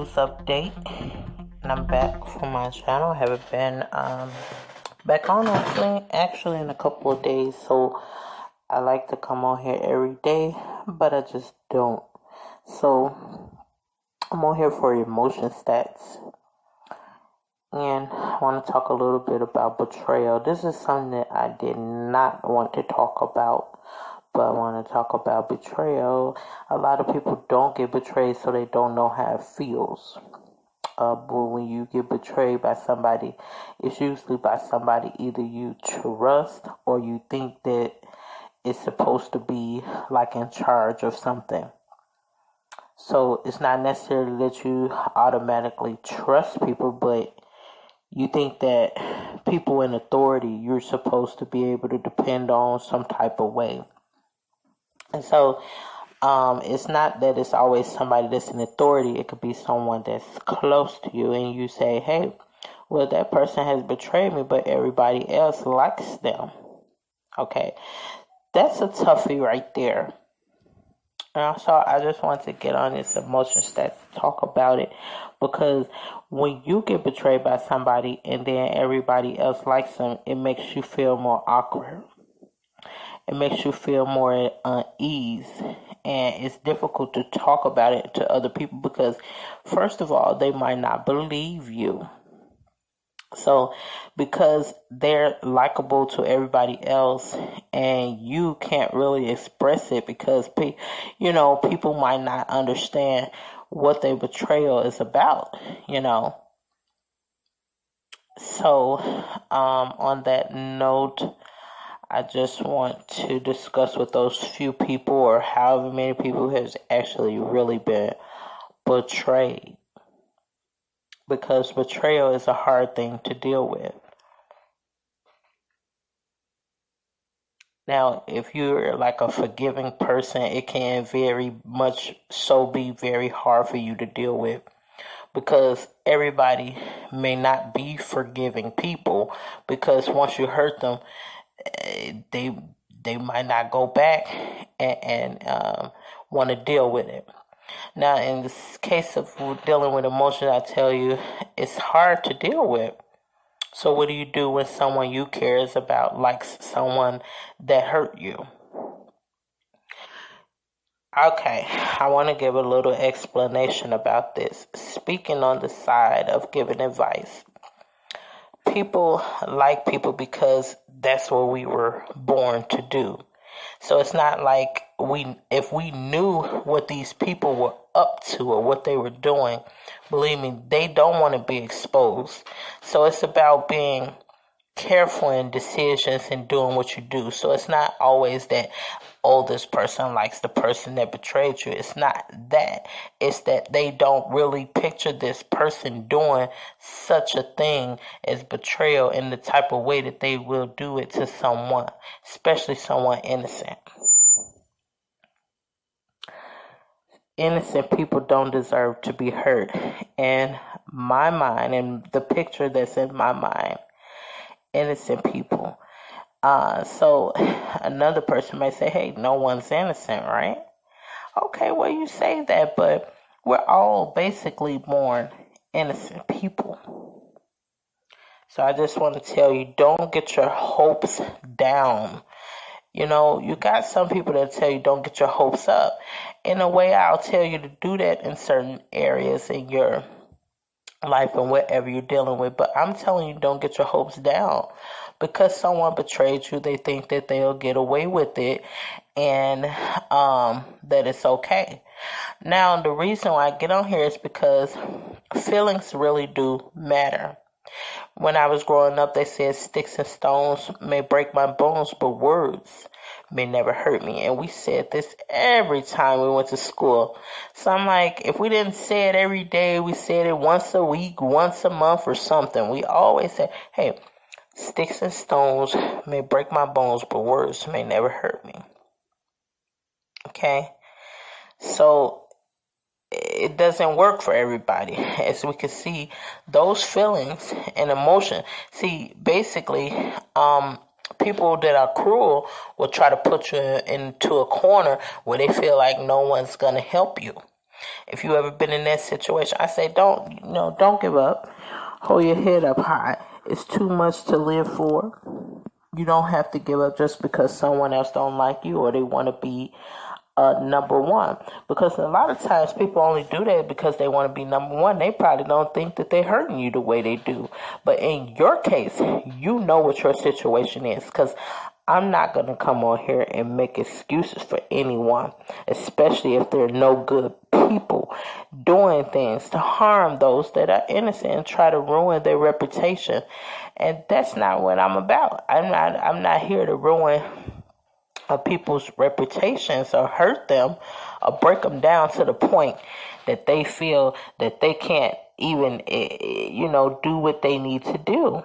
news update, and I'm back from my channel. I haven't been back on actually in a couple of days, so I like to come on here every day, but I just don't. So I'm on here for emotion stats, and I want to talk a little bit about betrayal. This is something that I did not want to talk about, but I want to talk about betrayal. A lot of people don't get betrayed, so they don't know how it feels. But when you get betrayed by somebody, it's usually by somebody either you trust or you think that it's supposed to be like in charge of something. So it's not necessarily that you automatically trust people, but you think that people in authority you're supposed to be able to depend on some type of way. And so it's not that it's always somebody that's in authority. It could be someone that's close to you, and you say, hey, well, that person has betrayed me, but everybody else likes them. Okay, that's a toughie right there. And so I just want to get on this emotion stat to talk about it, because when you get betrayed by somebody and then everybody else likes them, it makes you feel more awkward. It makes you feel more unease, and it's difficult to talk about it to other people because, first of all, they might not believe you. So, because they're likable to everybody else and you can't really express it because, people might not understand what their betrayal is about, So, on that note, I just want to discuss with those few people or however many people has actually really been betrayed. Because betrayal is a hard thing to deal with. Now, if you're like a forgiving person, it can very much so be very hard for you to deal with. Because everybody may not be forgiving people, because once you hurt them, they might not go back and want to deal with it. Now, in this case of dealing with emotions, I tell you, it's hard to deal with. So what do you do when someone you cares about likes someone that hurt you? Okay, I want to give a little explanation about this. Speaking on the side of giving advice. People like people because that's what we were born to do. So it's not like if we knew what these people were up to or what they were doing, believe me, they don't want to be exposed. So it's about being careful in decisions and doing what you do. So it's not always that, this person likes the person that betrayed you. It's not that. It's that they don't really picture this person doing such a thing as betrayal in the type of way that they will do it to someone, especially someone innocent. Innocent people don't deserve to be hurt. In my mind, and the picture that's in my mind, innocent people. So another person may say, hey, no one's innocent, right? Okay, well, you say that, but we're all basically born innocent people. So I just want to tell you, don't get your hopes down. You got some people that tell you don't get your hopes up. In a way, I'll tell you to do that in certain areas in your life and whatever you're dealing with. But I'm telling you, don't get your hopes down. Because someone betrayed you, they think that they'll get away with it and that it's okay. Now, the reason why I get on here is because feelings really do matter. When I was growing up, they said sticks and stones may break my bones, but words may never hurt me. And we said this every time we went to school. So I'm like, if we didn't say it every day, we said it once a week, once a month or something. We always said, hey, sticks and stones may break my bones, but words may never hurt me. Okay? So it doesn't work for everybody. As we can see, those feelings and emotion. See, basically, people that are cruel will try to put you into a corner where they feel like no one's going to help you. If you ever been in that situation, I say don't give up. Hold your head up high. It's too much to live for. You don't have to give up just because someone else don't like you or they want to be number one. Because a lot of times people only do that because they want to be number one. They probably don't think that they're hurting you the way they do. But in your case, you know what your situation is. Because I'm not going to come on here and make excuses for anyone, especially if there are no good people doing things to harm those that are innocent and try to ruin their reputation. And that's not what I'm about. I'm not here to ruin people's reputations or hurt them or break them down to the point that they feel that they can't even, do what they need to do.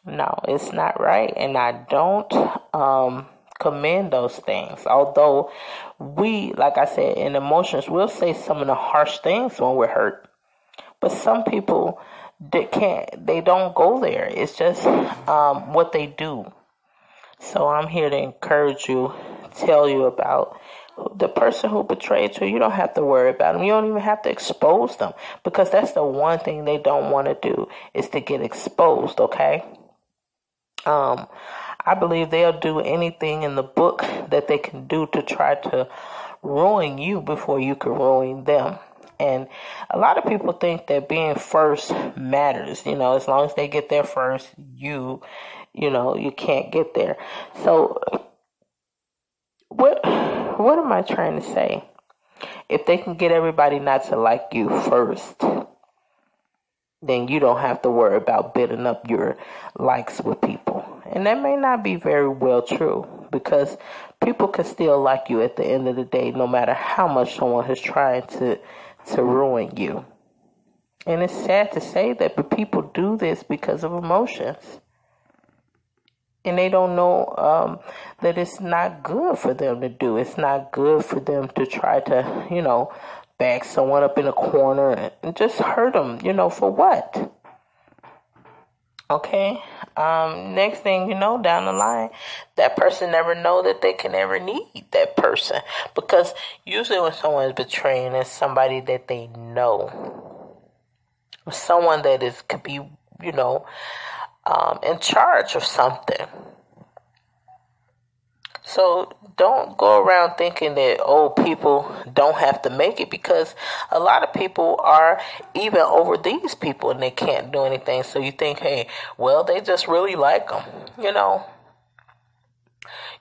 No, it's not right. And I don't commend those things. Although we, like I said, in emotions, we'll say some of the harsh things when we're hurt. But some people, they don't go there. It's just what they do. So I'm here to encourage you, tell you about the person who betrayed you. You don't have to worry about them. You don't even have to expose them, because that's the one thing they don't want to do, is to get exposed, okay? I believe they'll do anything in the book that they can do to try to ruin you before you can ruin them. And a lot of people think that being first matters. As long as they get there first, you can't get there. So what am I trying to say? If they can get everybody not to like you first, then you don't have to worry about building up your likes with people. And that may not be very well true, because people can still like you at the end of the day, no matter how much someone is trying to ruin you. And it's sad to say that, but people do this because of emotions. And they don't know that it's not good for them to do. It's not good for them to try to, back someone up in a corner and just hurt them, for what? Okay. Next thing you know, down the line, that person never know that they can ever need that person. Because usually when someone is betraying, it's somebody that they know. Someone that could be, in charge of something. So don't go around thinking that, people don't have to make it, because a lot of people are even over these people and they can't do anything. So you think, hey, well, they just really like them. You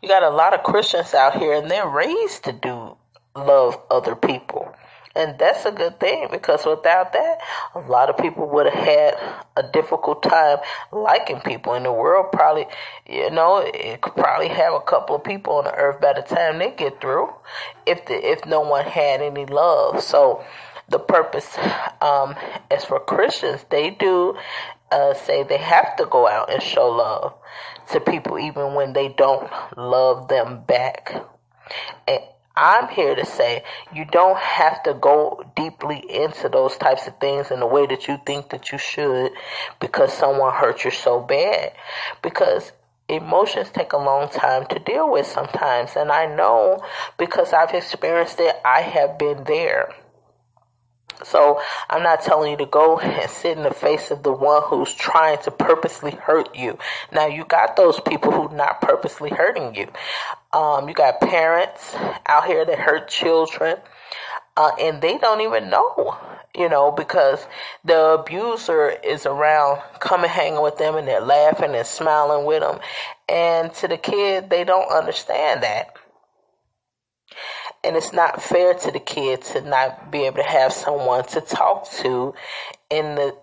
got a lot of Christians out here and they're raised to love other people. And that's a good thing, because without that, a lot of people would have had a difficult time liking people. In the world, probably, it could probably have a couple of people on the earth by the time they get through, if no one had any love. So the purpose, as for Christians, they do say they have to go out and show love to people, even when they don't love them back. And I'm here to say you don't have to go deeply into those types of things in the way that you think that you should, because someone hurt you so bad. Because emotions take a long time to deal with sometimes. And I know, because I've experienced it, I have been there. So I'm not telling you to go and sit in the face of the one who's trying to purposely hurt you. Now, you got those people who not purposely hurting you. You got parents out here that hurt children, and they don't even know, because the abuser is around, coming hanging with them, and they're laughing and smiling with them. And to the kid, they don't understand that. And it's not fair to the kid to not be able to have someone to talk to in the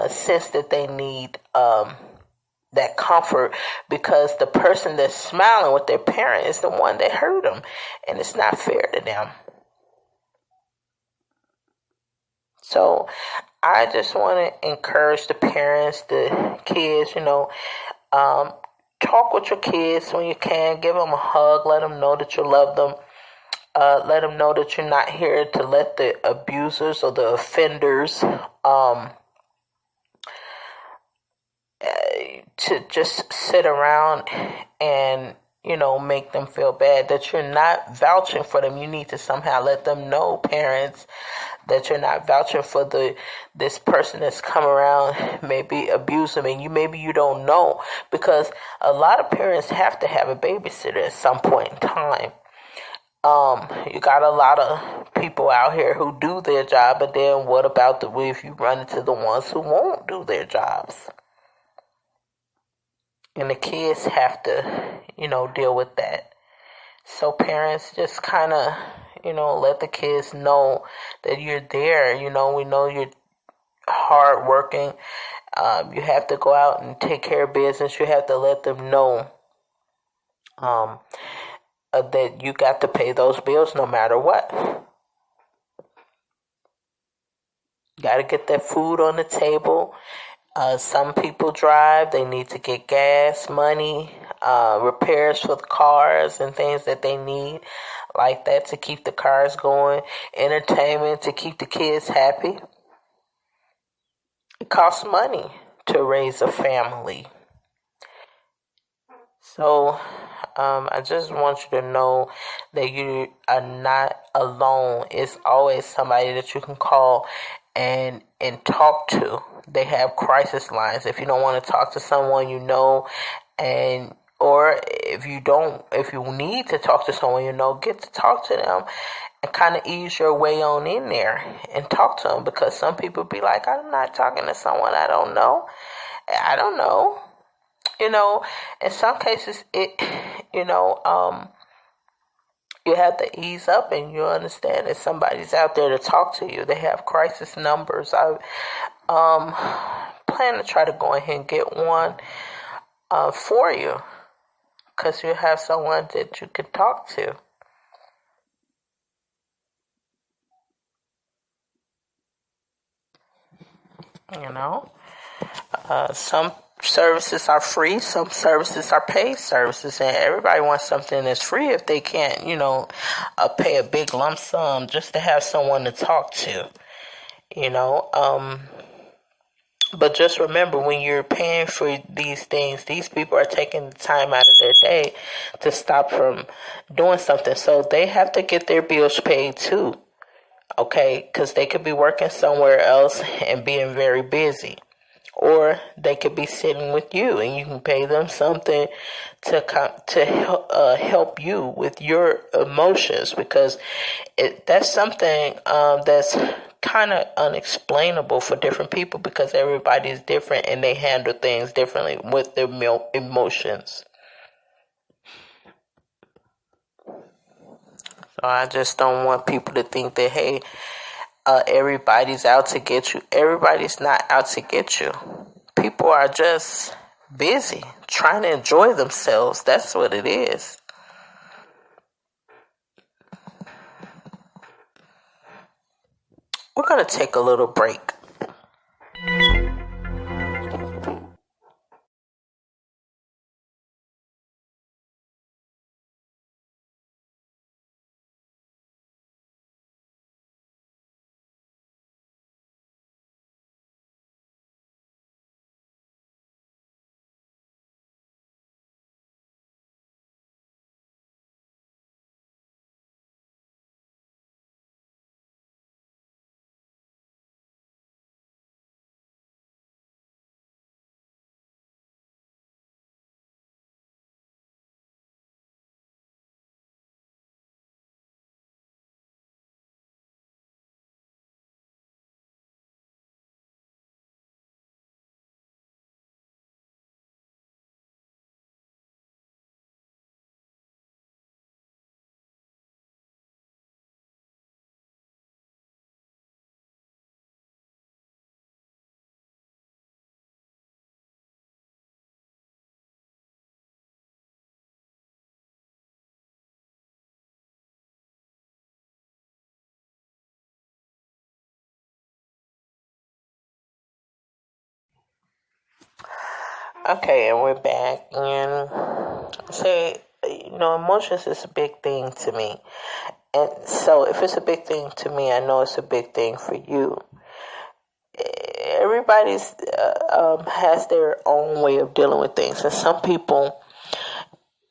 sense that they need that comfort, because the person that's smiling with their parent is the one that hurt them. And it's not fair to them. So I just want to encourage the parents, the kids, talk with your kids when you can. Give them a hug. Let them know that you love them. Let them know that you're not here to let the abusers or the offenders to just sit around and make them feel bad, that you're not vouching for them. You need to somehow let them know, parents, that you're not vouching for this person that's come around, maybe abuse them, and maybe you don't know, because a lot of parents have to have a babysitter at some point in time. You got a lot of people out here who do their job, but then what about if you run into the ones who won't do their jobs? And the kids have to, deal with that. So parents, just kind of, let the kids know that you're there. We know you're hard working. You have to go out and take care of business. You have to let them know that you got to pay those bills no matter what. Got to get that food on the table. Some people drive. They need to get gas money, repairs for the cars and things that they need like that to keep the cars going, entertainment to keep the kids happy. It costs money to raise a family. So I just want you to know that you are not alone. It's always somebody that you can call and talk to. They have crisis lines. If you don't want to talk to someone or if you need to talk to someone get to talk to them and kind of ease your way on in there and talk to them, because some people be like, I'm not talking to someone I don't know. In some cases, you have to ease up and you understand that somebody's out there to talk to you. They have crisis numbers. I plan to try to go ahead and get one for you, because you have someone that you can talk to. Some services are free, some services are paid services, and everybody wants something that's free if they can't, pay a big lump sum just to have someone to talk to, But just remember, when you're paying for these things, these people are taking the time out of their day to stop from doing something. So they have to get their bills paid too, okay? Because they could be working somewhere else and being very busy. Or they could be sitting with you and you can pay them something to help you with your emotions, because that's something that's kind of unexplainable for different people, because everybody is different and they handle things differently with their emotions. So I just don't want people to think that, hey, everybody's out to get you. Everybody's not out to get you. People are just busy trying to enjoy themselves. That's what it is. We're going to take a little break. Okay, and we're back. And say, emotions is a big thing to me. And so if it's a big thing to me, I know it's a big thing for you. Everybody's has their own way of dealing with things. And some people,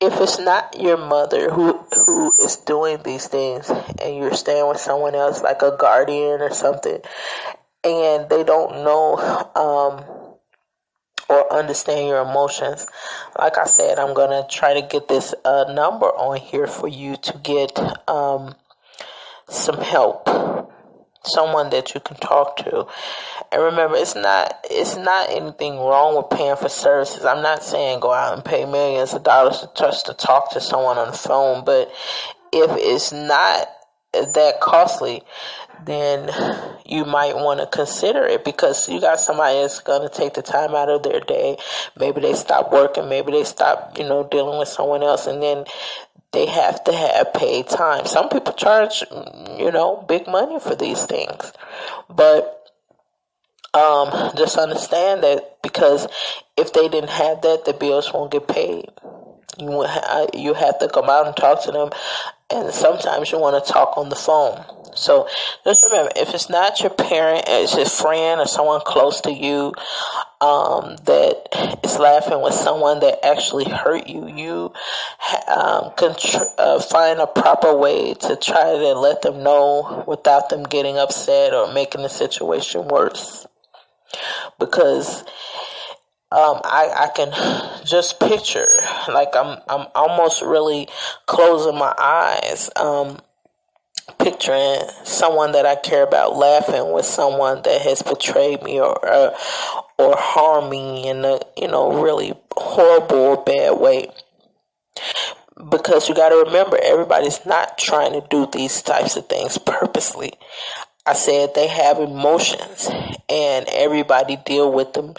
if it's not your mother who is doing these things, and you're staying with someone else, like a guardian or something, and they don't know or understand your emotions, like I said, I'm gonna try to get this number on here for you to get some help, someone that you can talk to. And remember, it's not anything wrong with paying for services. I'm not saying go out and pay millions of dollars just to talk to someone on the phone, but if it's not that costly, then you might want to consider it, because you got somebody that's going to take the time out of their day. Maybe they stop working, maybe they stop, dealing with someone else, and then they have to have paid time. Some people charge, big money for these things. But just understand that, because if they didn't have that, the bills won't get paid. You have to come out and talk to them, and sometimes you want to talk on the phone. So just remember, if it's not your parent, it's your friend or someone close to you that is laughing with someone that actually hurt you, you can find a proper way to try to let them know without them getting upset or making the situation worse. Because I can just picture, like I'm almost really closing my eyes, picturing someone that I care about laughing with someone that has betrayed me or harmed me in a really horrible or bad way. Because you got to remember, everybody's not trying to do these types of things purposely. I said they have emotions, and everybody deal with them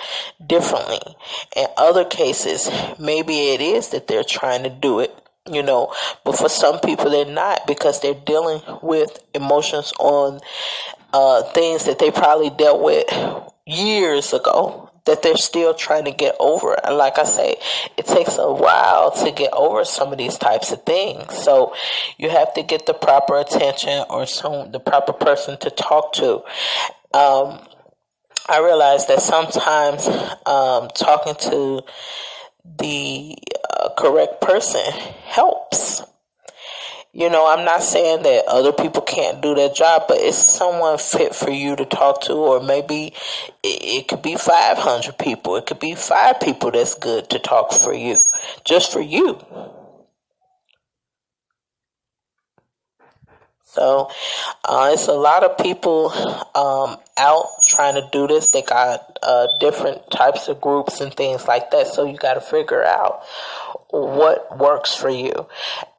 differently. In other cases, maybe it is that they're trying to do it, but for some people they're not, because they're dealing with emotions on things that they probably dealt with years ago that they're still trying to get over. And like I say, it takes a while to get over some of these types of things. So you have to get the proper attention or the proper person to talk to. I realize that sometimes talking to the correct person helps. I'm not saying that other people can't do their job, but it's someone fit for you to talk to, or maybe it could be 500 people. It could be 5 people that's good to talk for you, just for you. So it's a lot of people out trying to do this. They got different types of groups and things like that. So you got to figure out what works for you.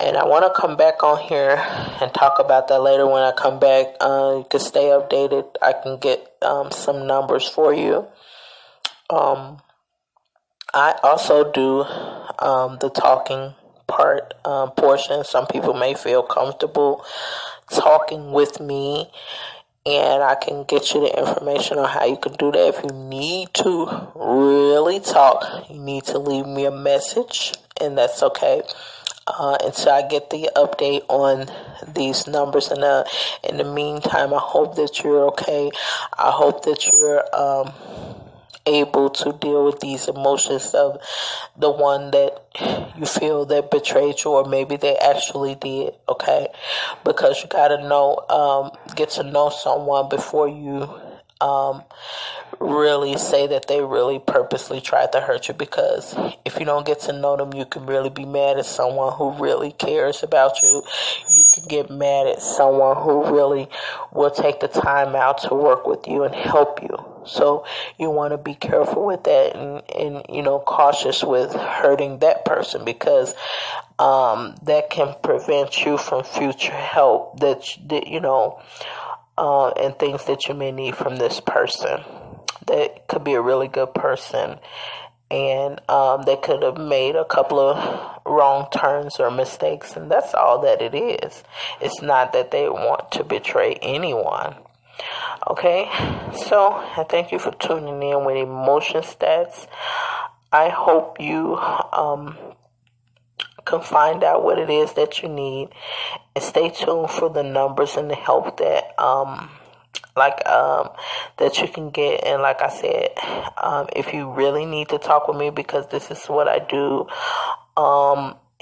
And I want to come back on here and talk about that later when I come back. You can stay updated. I can get some numbers for you. I also do the talking portion. Some people may feel comfortable talking with me, and I can get you the information on how you can do that. If you need to really talk, you need to leave me a message, and that's okay. Until I get the update on these numbers. And in the meantime, I hope that you're okay. I hope that you're able to deal with these emotions of the one that you feel that betrayed you, or maybe they actually did, okay? Because you got to know, get to know someone before you really say that they really purposely tried to hurt you. Because if you don't get to know them, you can really be mad at someone who really cares about you. You can get mad at someone who really will take the time out to work with you and help you. So you want to be careful with that, and cautious with hurting that person, because that can prevent you from future help that and things that you may need from this person. That could be a really good person, and they could have made a couple of wrong turns or mistakes, and that's all that it is. It's not that they want to betray anyone. Okay, so I thank you for tuning in with Emotion Stats. I hope you can find out what it is that you need, and stay tuned for the numbers and the help that that you can get. And like I said, if you really need to talk with me, because this is what I do,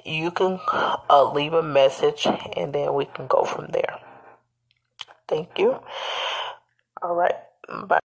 you can leave a message and then we can go from there. Thank you. All right. Bye.